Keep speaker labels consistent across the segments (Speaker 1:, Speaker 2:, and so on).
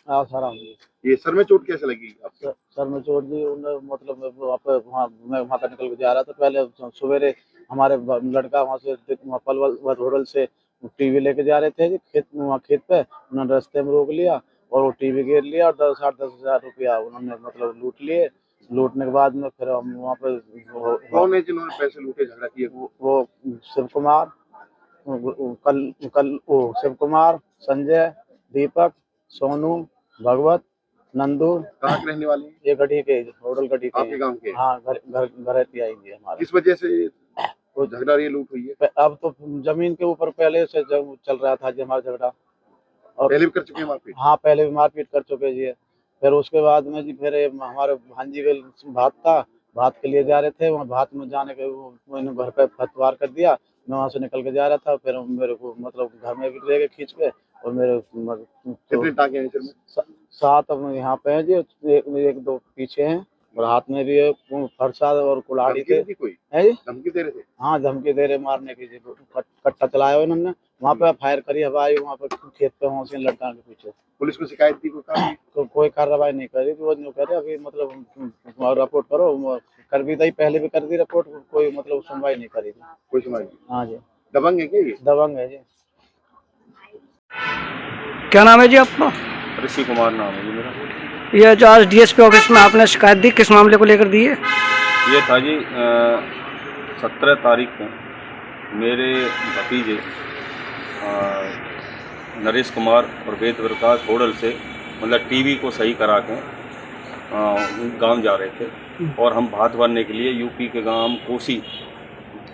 Speaker 1: हाँ सर, हाँ जी।
Speaker 2: ये सर में चोट कैसे लगी आपको?
Speaker 1: सर में चोट दी उन्हें, मतलब मैं वहाँ का निकल के जा रहा था। पहले सवेरे हमारे लड़का वहाँ से पलवल होटल से टीवी लेके जा रहे थे जी, वहाँ खेत पे उन्होंने रास्ते में रोक लिया और वो टीवी गिर लिया और 10,000 रुपया उन्होंने मतलब लूट लिए। लूटने के बाद में फिर हम वहाँ पे
Speaker 2: कौन है जिन्होंने पैसे लूटे, झगड़ा किया?
Speaker 1: वो शिव कुमार, वो शिव कुमार, संजय, दीपक, सोनू, भगवत, नंदू।
Speaker 2: कहाँ के रहने वाले हैं?
Speaker 1: ये गढ़ी के, होटल गढ़ी के
Speaker 2: आपके गांव के?
Speaker 1: हाँ, घर घर घर आएंगे हमारे।
Speaker 2: किस वजह से
Speaker 1: वो
Speaker 2: झगड़ा, ये लूट हुई है?
Speaker 1: अब तो जमीन के ऊपर पहले से चल रहा था जी हमारा झगड़ा। और
Speaker 2: पहले भी कर चुके हैं मारपीट?
Speaker 1: हाँ, पहले भी मारपीट कर चुके जी। फिर उसके बाद में जी फिर हमारे भांजी के भात था, भात के लिए जा रहे थे। वहाँ भात में जाने के मैंने घर पे फतवार कर दिया। मैं वहाँ से निकल के जा रहा था, फिर मेरे को मतलब घर में भी ले गए खींच के। और मेरे
Speaker 2: कितने टाँगे हैं सिर में?
Speaker 1: 7 अब यहाँ पे हैं जी, एक दो पीछे हैं और हाथ में भी है फरसा और कुल्हाड़ी
Speaker 2: धमकी
Speaker 1: थे।
Speaker 2: दी थी कोई?
Speaker 1: है जी?
Speaker 2: धमकी दे रहे थे?
Speaker 1: हाँ, धमकी दे रहे मारने की जी। कट्टा चलाया इन्होंने, वहाँ पे फायर करी हवाई, वहाँ पे खेत पे वहाँ से लड़का के पीछे।
Speaker 2: पुलिस को शिकायत दी कोई?
Speaker 1: तो कोई कार्रवाई नहीं करी, वो जो कह रहे अभी मतलब रिपोर्ट करो। कर भी दी, पहले भी कर दी रिपोर्ट, कोई मतलब सुनवाई नहीं करी थी।
Speaker 2: कोई सुनाई नहीं?
Speaker 1: हाँ जी,
Speaker 2: दबंग है क्या ये?
Speaker 1: दबंग है जी।
Speaker 3: क्या नाम है जी आपका?
Speaker 4: ऋषि कुमार नाम है जी मेरा।
Speaker 3: ये जो आज डीएसपी ऑफिस में आपने शिकायत दी, किस मामले को लेकर दी है?
Speaker 4: ये था जी 17 तारीख को मेरे भतीजे नरेश कुमार और वेद प्रकाश होटल से मतलब टीवी को सही करा के गांव जा रहे थे और हम भात भरने के लिए यूपी के गांव कोसी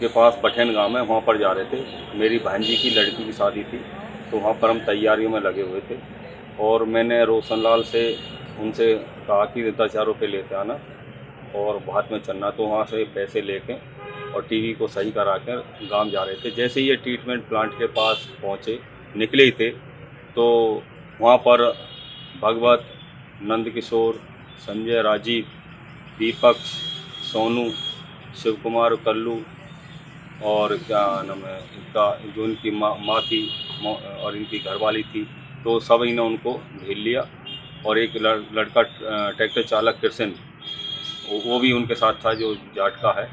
Speaker 4: के पास बठेन गांव है, वहाँ पर जा रहे थे। मेरी भांजी की लड़की की शादी थी, तो वहाँ पर हम तैयारियों में लगे हुए थे और मैंने रोशनलाल से उनसे कहा कि 10,000 रुपये लेते आना और भात में चलना। तो वहाँ से पैसे लेके और टीवी को सही करा कर गाँव जा रहे थे। जैसे ही ये ट्रीटमेंट प्लांट के पास पहुँचे, निकले ही थे, तो वहाँ पर भगवत, नंदकिशोर, संजय, राजीव, दीपक, सोनू, शिव कुमार, कल्लू और क्या नाम है इनका, जो इनकी माँ थी और इनकी घरवाली थी, तो सब ने उनको घेर लिया। और एक लड़का ट्रैक्टर चालक कृष्ण, वो भी उनके साथ था, जो जाट का है,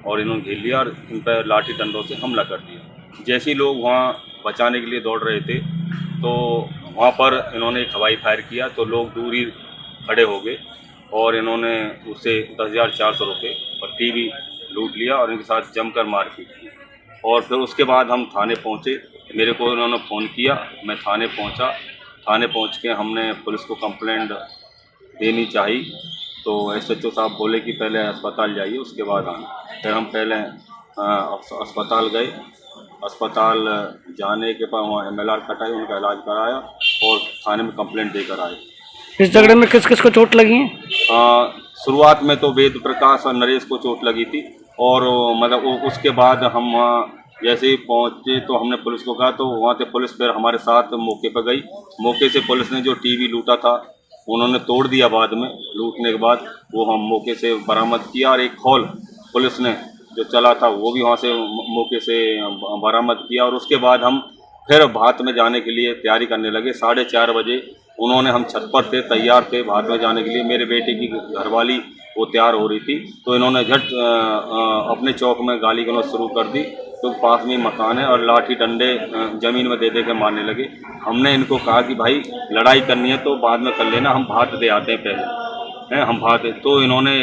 Speaker 4: और इन्होंने घेर लिया और इन पर लाठी डंडों से हमला कर दिया। जैसे ही लोग वहाँ बचाने के लिए दौड़ रहे थे, तो वहाँ पर इन्होंने एक हवाई फायर किया, तो लोग दूर ही खड़े हो गए और इन्होंने उससे 10,400 रुपये और टीवी लूट लिया और इनके साथ जमकर मारपीट की। और फिर उसके बाद हम थाने पहुँचे, मेरे को उन्होंने फ़ोन किया, मैं थाने पहुँचा। थाने पहुँच के हमने पुलिस को कंप्लेंट देनी चाहिए, तो SHO साहब बोले कि पहले अस्पताल जाइए, उसके बाद आना। फिर हम पहले अस्पताल गए। अस्पताल जाने के बाद वहाँ MLR कटाई, उनका इलाज कराया और थाने में कंप्लेंट देकर आए।
Speaker 3: इस झगड़े में किस किस को चोट लगी है?
Speaker 4: शुरुआत में तो वेद प्रकाश और नरेश को चोट लगी थी और मतलब उसके बाद हम वहाँ जैसे ही पहुँचे तो हमने पुलिस को कहा, तो वहाँ से पुलिस फिर हमारे साथ मौके पर गई। मौके से पुलिस ने जो टीवी लूटा था उन्होंने तोड़ दिया, बाद में लूटने के बाद वो हम मौके से बरामद किया। और एक हॉल पुलिस ने जो चला था वो भी वहाँ से मौके से बरामद किया। और उसके बाद हम फिर भात में जाने के लिए तैयारी करने लगे। 4:30 बजे उन्होंने, हम छत पर थे, तैयार थे भात में जाने के लिए। मेरे बेटे की घरवाली वो तैयार हो रही थी, तो इन्होंने झट अपने चौक में गाली गलौज शुरू कर दी। तो पास में मकान है और लाठी डंडे ज़मीन में दे दे के मारने लगे। हमने इनको कहा कि भाई लड़ाई करनी है तो बाद में कर लेना, हम भात दे आते हैं पहले, हैं हम भात। तो इन्होंने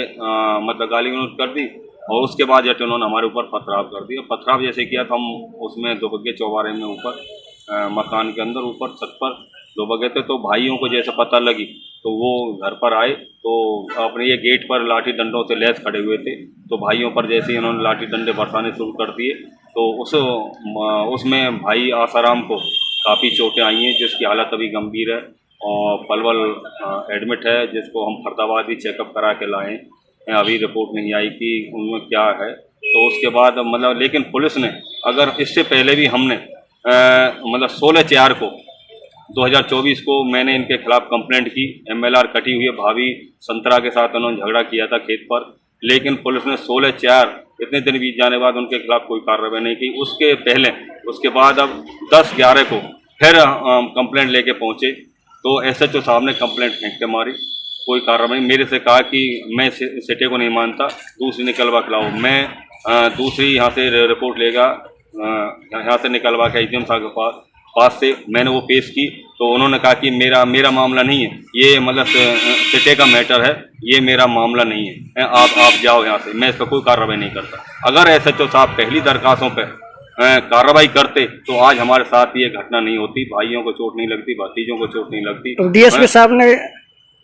Speaker 4: मतलब गाली गलौज कर दी और उसके बाद जब इन्होंने हमारे ऊपर पथराव कर दिया। पथराव जैसे किया तो हम उसमें दुबग्गे चौबारे में ऊपर मकान के अंदर ऊपर छत पर दुबग्गे थे। तो भाइयों को जैसे पता लगी तो वो घर पर आए, तो अपने ये गेट पर लाठी डंडों से लैस खड़े हुए थे। तो भाइयों पर जैसे ही इन्होंने लाठी डंडे बरसाने शुरू कर दिए, तो उसमें भाई आसाराम को काफ़ी चोटें आई हैं, जिसकी हालत अभी गंभीर है और पलवल एडमिट है, जिसको हम फरीदाबाद भी चेकअप करा के लाए हैं। अभी रिपोर्ट नहीं आई कि उनमें क्या है। तो उसके बाद मतलब, लेकिन पुलिस ने, अगर इससे पहले भी हमने मतलब 16/4 को 2024 को मैंने इनके खिलाफ कंप्लेंट की। MLR कटी हुई है, भाभी संतरा के साथ उन्होंने झगड़ा किया था खेत पर, लेकिन पुलिस ने 16/4 इतने दिन बीत जाने बाद उनके खिलाफ कोई कार्रवाई नहीं की। उसके पहले, उसके बाद अब 10/11 को फिर कंप्लेंट लेके पहुँचे तो SHO साहब ने कंप्लेंट फेंक के मारी, कोई कार्रवाई। मेरे से कहा कि मैं सिटे को नहीं मानता, दूसरी निकलवा के लाओ। मैं दूसरी यहाँ से रिपोर्ट लेगा, यहाँ से निकलवा के SDM साहब के पास से मैंने वो पेश की, तो उन्होंने कहा कि मेरा मामला नहीं है, ये मतलब सिटे का मैटर है, ये मेरा मामला नहीं है, आप जाओ यहाँ से, मैं इस पर कोई कार्रवाई नहीं करता। अगर SHO साहब पहली दरखास्तों पर कार्रवाई करते तो आज हमारे साथ ये घटना नहीं होती, भाइयों को चोट नहीं लगती, भतीजों को चोट नहीं लगती।
Speaker 3: तो DSP साहब ने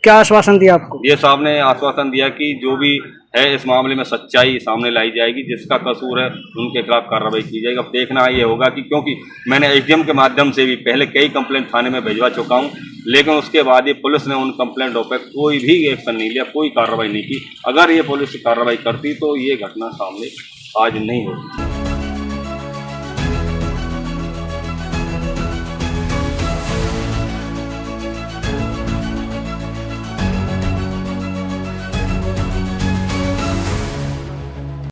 Speaker 3: क्या आश्वासन दिया आपको?
Speaker 4: ये साहब ने आश्वासन दिया कि जो भी है इस मामले में सच्चाई सामने लाई जाएगी, जिसका कसूर है उनके खिलाफ कार्रवाई की जाएगी। अब देखना ये होगा कि क्योंकि मैंने SDM के माध्यम से भी पहले कई कंप्लेंट थाने में भिजवा चुका हूँ, लेकिन उसके बाद ये पुलिस ने उन कंप्लेंटों पर कोई भी एक्शन नहीं लिया, कोई कार्रवाई नहीं की। अगर ये पुलिस कार्रवाई करती तो ये घटना सामने आज नहीं होती।